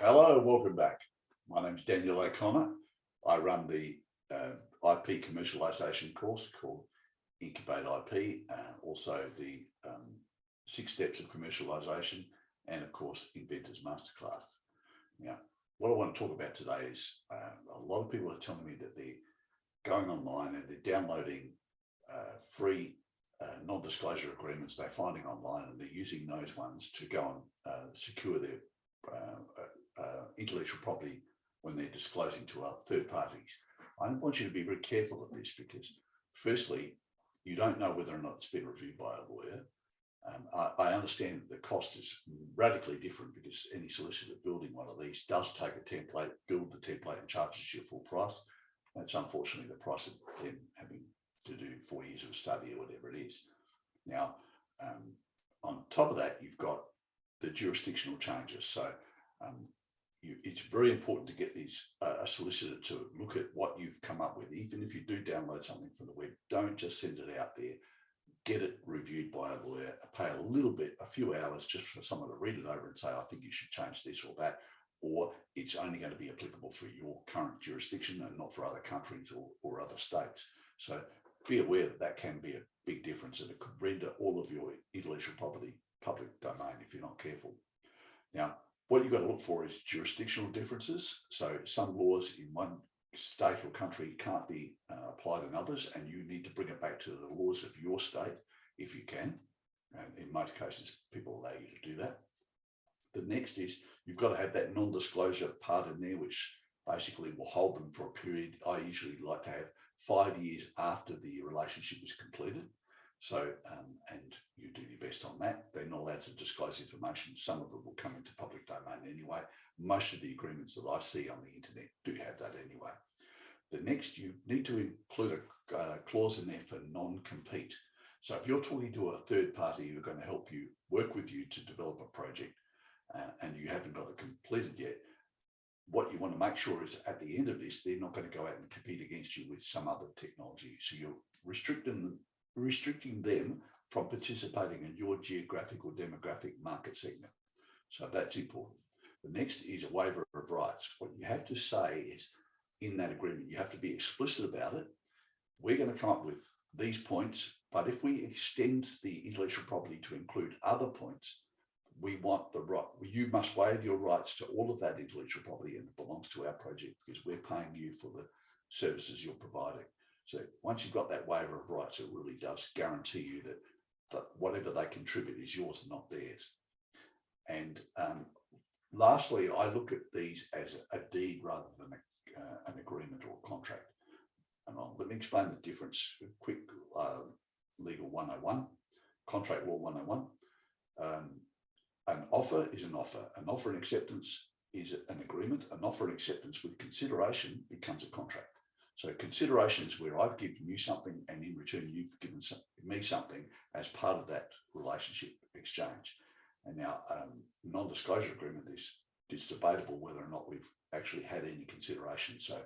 Hello, welcome back. My name's Daniel O'Connor. I run the IP commercialisation course called Incubate IP, also the 6 steps of commercialisation, and of course, Inventors Masterclass. Now, what I want to talk about today is a lot of people are telling me that they're going online and they're downloading free non-disclosure agreements they're finding online, and they're using those ones to go and secure their intellectual property when they're disclosing to third parties. I want you to be very careful of this because, firstly, you don't know whether or not it's been reviewed by a lawyer. I understand that the cost is radically different because any solicitor building one of these does take a template, build the template, and charges you full price. That's unfortunately the price of them having to do 4 years of study or whatever it is. Now, on top of that, you've got the jurisdictional changes. So it's very important to get a solicitor to look at what you've come up with. Even if you do download something from the web, don't just send it out there. Get it reviewed by a lawyer, pay a few hours just for someone to read it over and say, I think you should change this or that, or it's only going to be applicable for your current jurisdiction and not for other countries or other states. So be aware that can be a big difference, and it could render all of your intellectual property public domain if you're not careful. Now, what you've got to look for is jurisdictional differences. So some laws in one state or country can't be applied in others, and you need to bring it back to the laws of your state if you can. And in most cases, people allow you to do that. The next is you've got to have that non-disclosure part in there, which basically will hold them for a period. I usually like to have 5 years after the relationship is completed. So, and you do your best on that. They're not allowed to disclose information. Some of it will come into public domain anyway. Most of the agreements that I see on the internet do have that anyway. The next, you need to include a clause in there for non-compete. So if you're talking to a third party who are going to help you, work with you to develop a project, and you haven't got it completed yet, what you want to make sure is at the end of this, they're not going to go out and compete against you with some other technology. So you're restricting them from participating in your geographic or demographic market segment. So that's important. The next is a waiver of rights. What you have to say is in that agreement, you have to be explicit about it. We're going to come up with these points, but if we extend the intellectual property to include other points, we want the right, you must waive your rights to all of that intellectual property, and it belongs to our project because we're paying you for the services you're providing. So once you've got that waiver of rights, it really does guarantee you that whatever they contribute is yours and not theirs. And lastly, I look at these as a deed rather than an agreement or a contract. And let me explain the difference. Quick legal 101, contract law 101. An offer is an offer. An offer and acceptance is an agreement. An offer and acceptance with consideration becomes a contract. So consideration is where I've given you something, and in return you've given me something as part of that relationship exchange. And now non-disclosure agreement is debatable whether or not we've actually had any consideration. So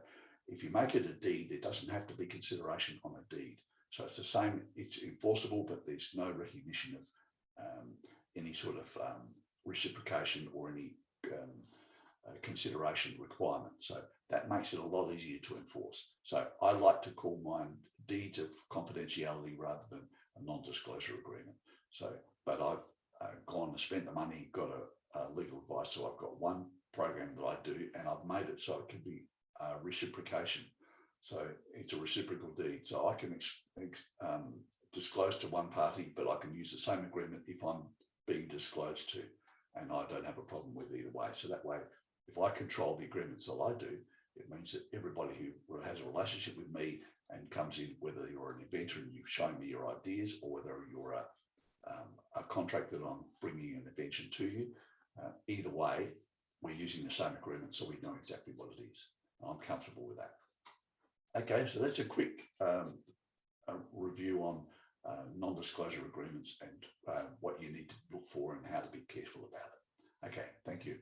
if you make it a deed, there doesn't have to be consideration on a deed. So it's the same, it's enforceable, but there's no recognition of any sort of reciprocation or any consideration requirement. So that makes it a lot easier to enforce. So I like to call mine deeds of confidentiality rather than a non-disclosure agreement. So, but I've gone and spent the money, got a legal advice. So I've got one program that I do, and I've made it so it can be reciprocation. So it's a reciprocal deed. So I can disclose to one party, but I can use the same agreement if I'm being disclosed to, and I don't have a problem with either way. So that way, if I control the agreements that I do, it means that everybody who has a relationship with me and comes in, whether you're an inventor and you've shown me your ideas, or whether you're a contract that I'm bringing an invention to you, either way, we're using the same agreement, so we know exactly what it is. I'm comfortable with that. Okay, so that's a quick review on non-disclosure agreements and what you need to look for and how to be careful about it. Okay, thank you.